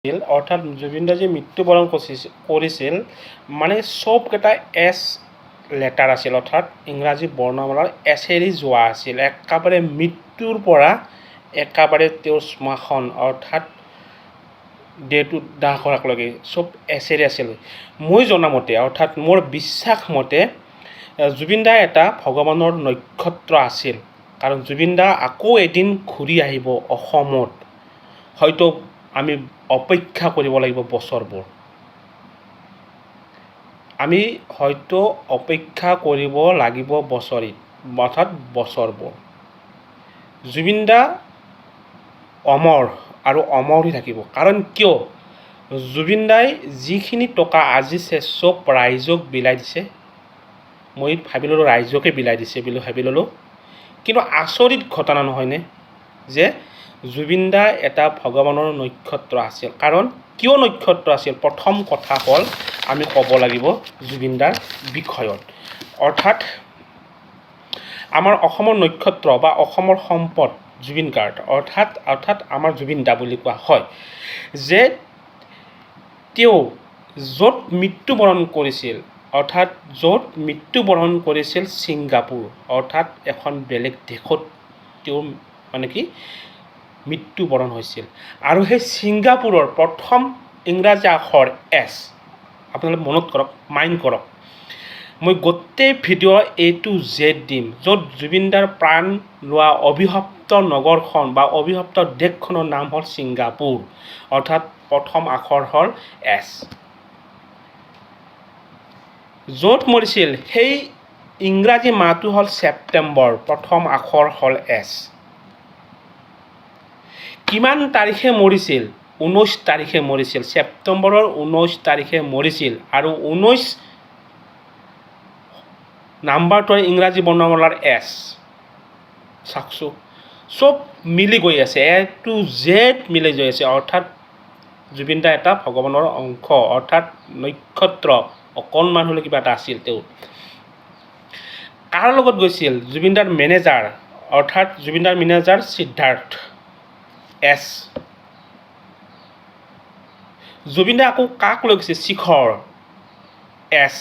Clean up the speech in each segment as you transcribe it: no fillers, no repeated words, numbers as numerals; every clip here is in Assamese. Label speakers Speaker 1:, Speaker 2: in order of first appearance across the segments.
Speaker 1: অৰ্থাৎ জুবিন দাই যে মৃত্যুবৰণ কৰিছিল মানে চবকেইটা এছ লেটাৰ আছিল, অৰ্থাৎ ইংৰাজী বৰ্ণমালাৰ এছেৰি যোৱা আছিল। একেবাৰে মৃত্যুৰ পৰা একেবাৰে তেওঁৰ শ্মশান অৰ্থাৎ দেহটো দাহ কৰাকলৈকে চব এছেৰি আছিল। মই জনামতে অৰ্থাৎ মোৰ বিশ্বাস মতে জুবিন দা এটা ভগৱানৰ নক্ষত্ৰ আছিল, কাৰণ জুবিন দা আকৌ এদিন ঘূৰি আহিব অসমত। হয়তো আমি অপেক্ষা কৰিব লাগিব বছৰবোৰ, আমি হয়তো অপেক্ষা কৰিব লাগিব অৰ্থাৎ বছৰবোৰ। জুবিন দা অমৰ আৰু অমৰ হৈ থাকিব। কাৰণ কিয়? জুবিন দাই যিখিনি টকা আজিছে চব ৰাইজক বিলাই দিছে। মই ভাবি ল'লোঁ ৰাইজকে বিলাই দিছে বুলি ভাবি ল'লোঁ, কিন্তু আচৰিত ঘটনা নহয়নে যে জুবিন দা এটা ভগৱানৰ নক্ষত্ৰ আছিল। কাৰণ কিয় নক্ষত্ৰ আছিল? প্ৰথম কথা হ'ল আমি ক'ব লাগিব জুবিন দাৰ বিষয়ত, অৰ্থাৎ আমাৰ অসমৰ নক্ষত্ৰ বা অসমৰ সম্পদ জুবিন গাৰ্গ অৰ্থাৎ আমাৰ জুবিন দা বুলি কোৱা হয়। যে তেওঁ য'ত মৃত্যুবৰণ কৰিছিল ছিংগাপুৰ, অৰ্থাৎ এখন বেলেগ দেশত তেওঁ মানে কি মৃত্যুবৰণ হৈছিল। আৰু সেই ছিংগাপুৰৰ প্ৰথম ইংৰাজী আখৰ এছ, আপোনালোকে মনত কৰক, মাইণ্ড কৰক। মই গোটেই ভিডিঅ' A to Z দিম, য'ত জুবিন দাৰ প্ৰাণ লোৱা অভিশপ্ত নগৰখন বা অভিশপ্ত দেশখনৰ নাম হ'ল ছিংগাপুৰ, অৰ্থাৎ প্ৰথম আখৰ হ'ল এছ। য'ত মৰিছিল সেই ইংৰাজী মাহটো হ'ল ছেপ্টেম্বৰ, প্ৰথম আখৰ হ'ল এছ। কিমান তাৰিখে মৰিছিল? 19 তাৰিখে মৰিছিল, ছেপ্টেম্বৰৰ 19 তাৰিখে মৰিছিল। আৰু 19 নাম্বাৰটো ইংৰাজী বৰ্ণমালাৰ এছ। চাওকচোন, চব মিলি গৈ আছে, A to Z মিলি গৈ আছে। অৰ্থাৎ জুবিন দা এটা ভগৱানৰ অংশ, অৰ্থাৎ নক্ষত্ৰ, অকণমান হ'লে কিবা এটা আছিল তেওঁ। কাৰ লগত গৈছিল? জুবিন দাৰ মেনেজাৰ, অৰ্থাৎ জুবিন দাৰ মেনেজাৰ সিদ্ধাৰ্থ, এছ। জুবিন দা আকৌ কাক লৈ গৈছে? শিখৰ, এছ।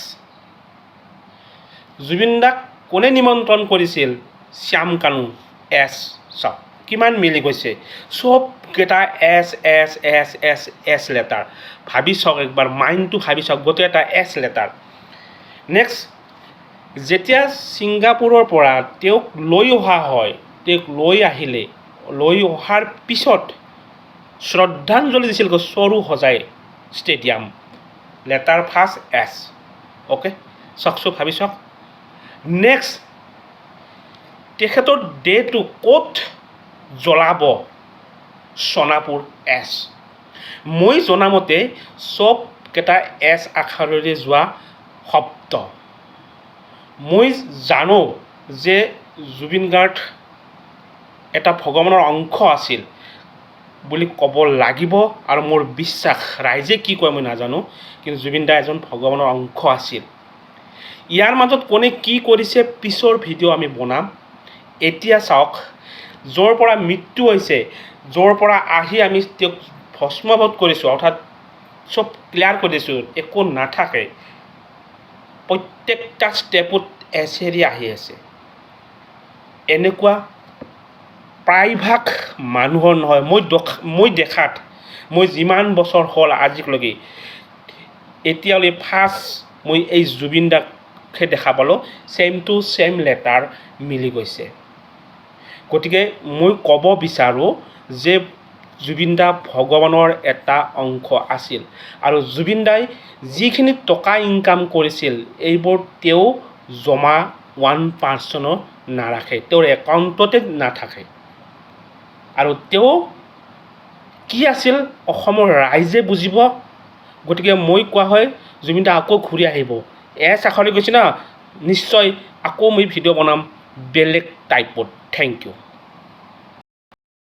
Speaker 1: জুবিন দাক কোনে নিমন্ত্ৰণ কৰিছিল? শ্যাম কানু, এছ। চাওক কিমান মিলি গৈছে, চবকেইটা S S S S S letter. ভাবি চাওক একবাৰ, মাইণ্ডটো ভাবি চাওক, গোটেই এটা এছ লেটাৰ। নেক্সট, যেতিয়া ছিংগাপুৰৰ পৰা তেওঁক লৈ অহা হয়, তেওঁক লৈ অহাৰ পিছত শ্ৰদ্ধাঞ্জলি দিছিল সৰু সজাই stadium, letter first S. Okay, চাওকচোন, ভাবি চাওক। নেক্সট, তেখেতৰ দেহটো ক'ত জ্বলাব? সোণাপুৰ, এছ। মই জনামতে চবকেইটা এছ আখৰেৰে যোৱা শব্দ। মই জানো যে জুবিন গাৰ্গ এটা ভগৱানৰ অংশ আছিল বুলি ক'ব লাগিব, আৰু মোৰ বিশ্বাস, ৰাইজে কি কয় মই নাজানো, কিন্তু জুবিন দা এজন ভগৱানৰ অংশ আছিল। ইয়াৰ মাজত কোনে কি কৰিছে পিছৰ ভিডিঅ' আমি বনাম। এতিয়া চাওক, য'ৰ পৰা মৃত্যু হৈছে, য'ৰ পৰা আহি আমি তেওঁক ভস্মীভূত কৰিছোঁ, অৰ্থাৎ চব ক্লিয়াৰ কৰি দিছোঁ, একো নাথাকে, প্ৰত্যেকটা ষ্টেপত এছেৰি আহি আছে। এনেকুৱা প্ৰায়ভাগ মানুহৰ নহয়, মই দেখাত, মই যিমান বছৰ হ'ল আজিলৈকে, এতিয়ালৈ ফাৰ্ষ্ট মই এই জুবিন দাকহে দেখা পালোঁ, ছেইম টু ছেইম লেটাৰ মিলি গৈছে। গতিকে মই ক'ব বিচাৰোঁ যে জুবিন দা ভগৱানৰ এটা অংশ আছিল। আৰু জুবিন দাই যিখিনি টকা ইনকাম কৰিছিল, এইবোৰ তেওঁ জমা 1% নাৰাখে, তেওঁৰ একাউণ্টতে নাথাকে। আৰু তেওঁ কি আছিল অসমৰ ৰাইজে বুজিব। গতিকে মই কোৱা হয় জুবিন দা আকৌ ঘূৰি আহিব, এছ আখৰে গৈছে না, নিশ্চয় আকৌ মই ভিডিঅ' বনাম বেলেগ টাইপত। Thank U.